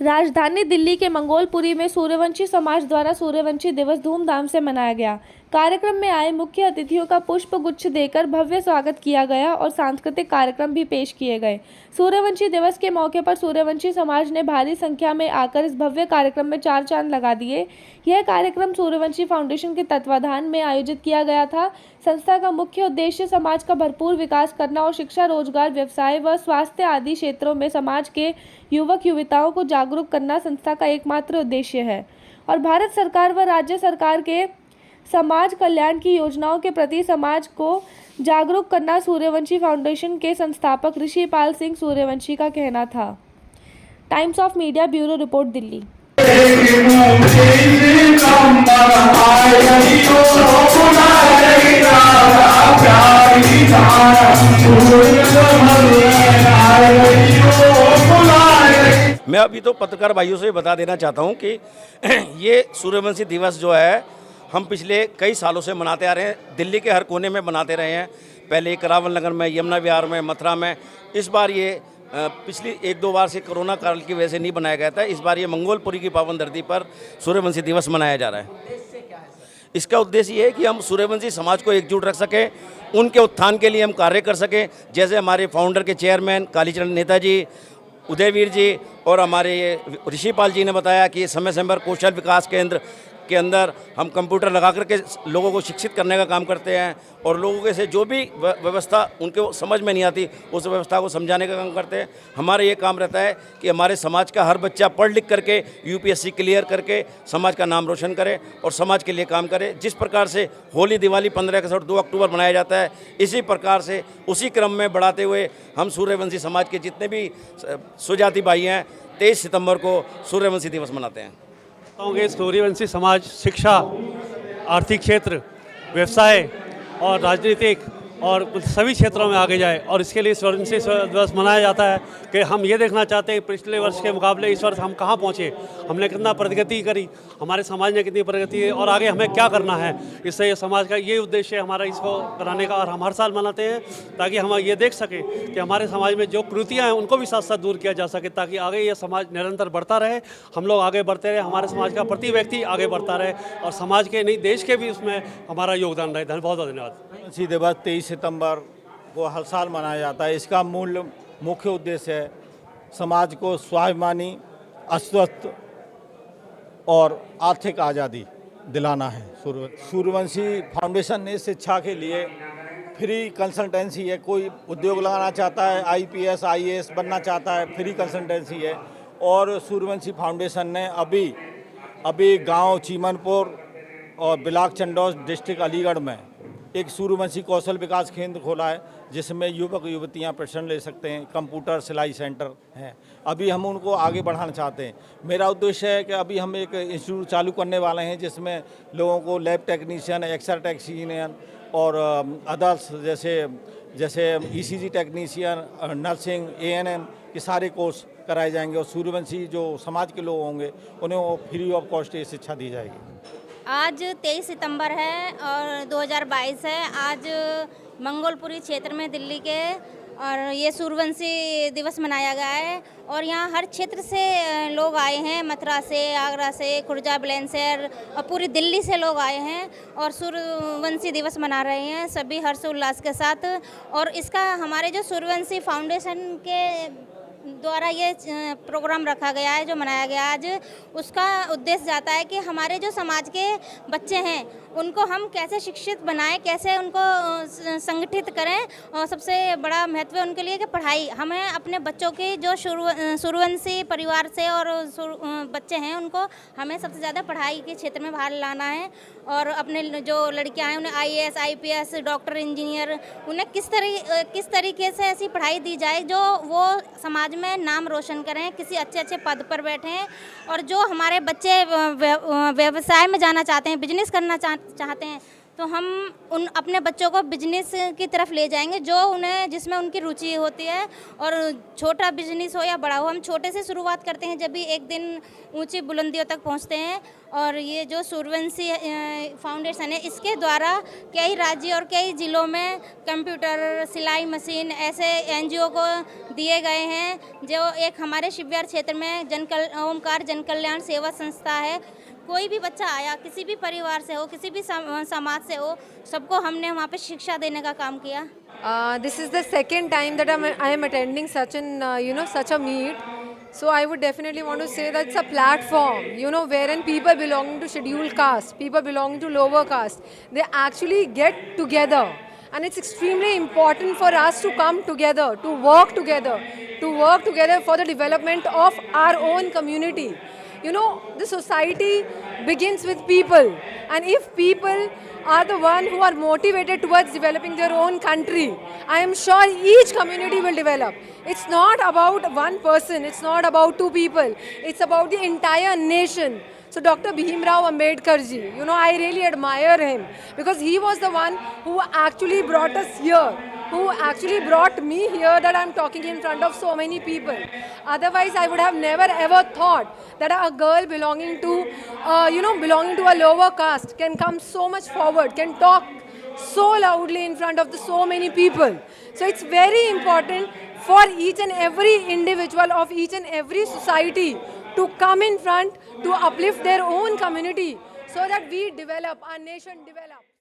राजधानी दिल्ली के मंगोलपुरी में सूर्यवंशी समाज द्वारा सूर्यवंशी दिवस धूमधाम से मनाया गया। कार्यक्रम में आए मुख्य अतिथियों का पुष्प गुच्छ देकर भव्य स्वागत किया गया और सांस्कृतिक कार्यक्रम भी पेश किए गए। सूर्यवंशी दिवस के मौके पर सूर्यवंशी समाज ने भारी संख्या में आकर इस भव्य कार्यक्रम में चार चांद लगा दिए। यह कार्यक्रम सूर्यवंशी फाउंडेशन के तत्वाधान में आयोजित किया गया था। संस्था का मुख्य उद्देश्य समाज का भरपूर विकास करना और शिक्षा, रोजगार, व्यवसाय व स्वास्थ्य आदि क्षेत्रों में समाज के युवक युवतियों को जागरूक करना संस्था का एकमात्र उद्देश्य है और भारत सरकार व राज्य सरकार के समाज कल्याण की योजनाओं के प्रति समाज को जागरूक करना सूर्यवंशी फाउंडेशन के संस्थापक ऋषिपाल सिंह सूर्यवंशी का कहना था। Times of media bureau report, Delhi. मैं अभी तो पत्रकार भाइयों से बता देना चाहता हूं कि ये सूर्यवंशी दिवस जो है हम पिछले कई सालों से मनाते आ रहे हैं। दिल्ली के हर कोने में मनाते रहे हैं। पहले करावल नगर में, यमुना विहार में, मथुरा में। इस बार ये पिछली एक दो बार से कोरोना काल की वजह से नहीं बनाया गया था। इस बार ये मंगोलपुरी की पावन धरती पर सूर्यवंशी दिवस मनाया जा रहा है। इसका उद्देश्य ये है कि हम सूर्यवंशी समाज को एकजुट रख सकें, उनके उत्थान के लिए हम कार्य कर सकें। जैसे हमारे फाउंडर के चेयरमैन कालीचरण नेताजी, उदयवीर जी और हमारे ऋषिपाल जी ने बताया कि समय समय पर कौशल विकास केंद्र के अंदर हम कंप्यूटर लगा करके लोगों को शिक्षित करने का काम करते हैं और लोगों के से जो भी व्यवस्था उनके समझ में नहीं आती उस व्यवस्था को समझाने का काम करते हैं। हमारा ये काम रहता है कि हमारे समाज का हर बच्चा पढ़ लिख करके यूपीएससी क्लियर करके समाज का नाम रोशन करे और समाज के लिए काम करे। जिस प्रकार से होली, दिवाली 15 अगस्त और 2 अक्टूबर मनाया जाता है, इसी प्रकार से उसी क्रम में बढ़ाते हुए हम सूर्यवंशी समाज के जितने भी स्वजाति भाई हैं 23 सितंबर को सूर्यवंशी दिवस मनाते हैं। सूर्यवंशी समाज शिक्षा, आर्थिक क्षेत्र, व्यवसाय और राजनीतिक और सभी क्षेत्रों में आगे जाए और इसके लिए सूर्यवंशी दिवस मनाया जाता है कि हम ये देखना चाहते हैं पिछले वर्ष के मुकाबले इस वर्ष हम कहाँ पहुँचे, हमने कितना प्रगति करी, हमारे समाज ने कितनी प्रगति है और आगे हमें क्या करना है। इससे ये समाज का ये उद्देश्य है हमारा इसको कराने का और हम हर साल मनाते हैं ताकि हम ये देख सकें कि हमारे समाज में जो कुरीतियाँ हैं उनको भी साथ साथ दूर किया जा सके ताकि आगे ये समाज निरंतर बढ़ता रहे, हम लोग आगे बढ़ते रहे, हमारे समाज का प्रति व्यक्ति आगे बढ़ता रहे और समाज के नहीं देश के भी उसमें हमारा योगदान रहे। बहुत बहुत धन्यवाद। सूर्यवंशी दिवस 23 सितंबर को हर साल मनाया जाता है। इसका मुख्य उद्देश्य है समाज को स्वाभिमानी, अस्वस्थ और आर्थिक आज़ादी दिलाना है। सूर्यवंशी फाउंडेशन ने शिक्षा के लिए फ्री कंसल्टेंसी है। कोई उद्योग लगाना चाहता है, आईपीएस आईएएस बनना चाहता है, फ्री कंसल्टेंसी है। और सूर्यवंशी फाउंडेशन ने अभी गांव चीमनपुर और बिलाक चंडौर डिस्ट्रिक्ट अलीगढ़ में एक सूर्यवंशी कौशल विकास केंद्र खोला है जिसमें युवक युवतियां प्रशिक्षण ले सकते हैं। कंप्यूटर सिलाई सेंटर है। अभी हम उनको आगे बढ़ाना चाहते हैं। मेरा उद्देश्य है कि अभी हम एक इंस्टीट्यूट चालू करने वाले हैं जिसमें लोगों को लैब टेक्नीशियन, एक्सरे टेक्नीशियन और अदर्स जैसे ईसीजी टेक्नीशियन, नर्सिंग, एएनएम के सारे कोर्स कराए जाएंगे और सूर्यवंशी जो समाज के लोग होंगे उन्हें फ्री ऑफ कॉस्ट ये शिक्षा दी जाएगी। आज 23 सितंबर है और 2022 है। आज मंगोलपुरी क्षेत्र में दिल्ली के और ये सूर्यवंशी दिवस मनाया गया है और यहाँ हर क्षेत्र से लोग आए हैं। मथुरा से, आगरा से, खुर्जा, बुलंदशहर और पूरी दिल्ली से लोग आए हैं और सूर्यवंशी दिवस मना रहे हैं सभी हर्षोल्लास के साथ। और इसका हमारे जो सूर्यवंशी फाउंडेशन के द्वारा ये प्रोग्राम रखा गया है जो मनाया गया आज, उसका उद्देश्य जाता है कि हमारे जो समाज के बच्चे हैं उनको हम कैसे शिक्षित बनाएं, कैसे उनको संगठित करें और सबसे बड़ा महत्व उनके लिए कि पढ़ाई। हमें अपने बच्चों की जो सूर्यवंशी परिवार से और बच्चे हैं उनको हमें सबसे ज़्यादा पढ़ाई के क्षेत्र में बाहर लाना है और अपने जो लड़कियां हैं उन्हें आईएएस, आईपीएस, डॉक्टर, इंजीनियर, उन्हें किस तरीके से ऐसी पढ़ाई दी जाए जो वो समाज में नाम रोशन करें, किसी अच्छे पद पर बैठें। और जो हमारे बच्चे व्यवसाय में जाना चाहते हैं, बिजनेस करना चाहते हैं तो हम उन अपने बच्चों को बिजनेस की तरफ ले जाएंगे, जो उन्हें जिसमें उनकी रुचि होती है। और छोटा बिजनेस हो या बड़ा हो, हम छोटे से शुरुआत करते हैं, जब भी एक दिन ऊंची बुलंदियों तक पहुंचते हैं। और ये जो सूर्यवंशी फाउंडेशन है, इसके द्वारा कई राज्यों और कई ज़िलों में कंप्यूटर, सिलाई मशीन ऐसे एनजीओ को दिए गए हैं, जो एक हमारे शिवविहार क्षेत्र में ओमकार जन कल्याण सेवा संस्था है। कोई भी बच्चा आया, किसी भी परिवार से हो, किसी भी समाज से हो, सबको हमने वहाँ पे शिक्षा देने का काम किया। This is the second time that I am attending such a meet. So I would definitely want to say that it's a platform, wherein people belonging to scheduled caste, people belonging to lower caste, they actually get together. And it's extremely important for us to come together, to work together for the development of our own community. The society begins with people, and if people are the one who are motivated towards developing their own country, I am sure each community will develop. It's not about one person, it's not about two people, it's about the entire nation. So Dr. Bhimrao Ambedkar ji, I really admire him, because he was the one who actually brought us here, who actually brought me here, that I'm talking in front of so many people. Otherwise, I would have never ever thought that a girl belonging to a lower caste can come so much forward, can talk so loudly in front of so many people. So it's very important for each and every individual of each and every society to come in front, to uplift their own community, so that we develop, our nation develop.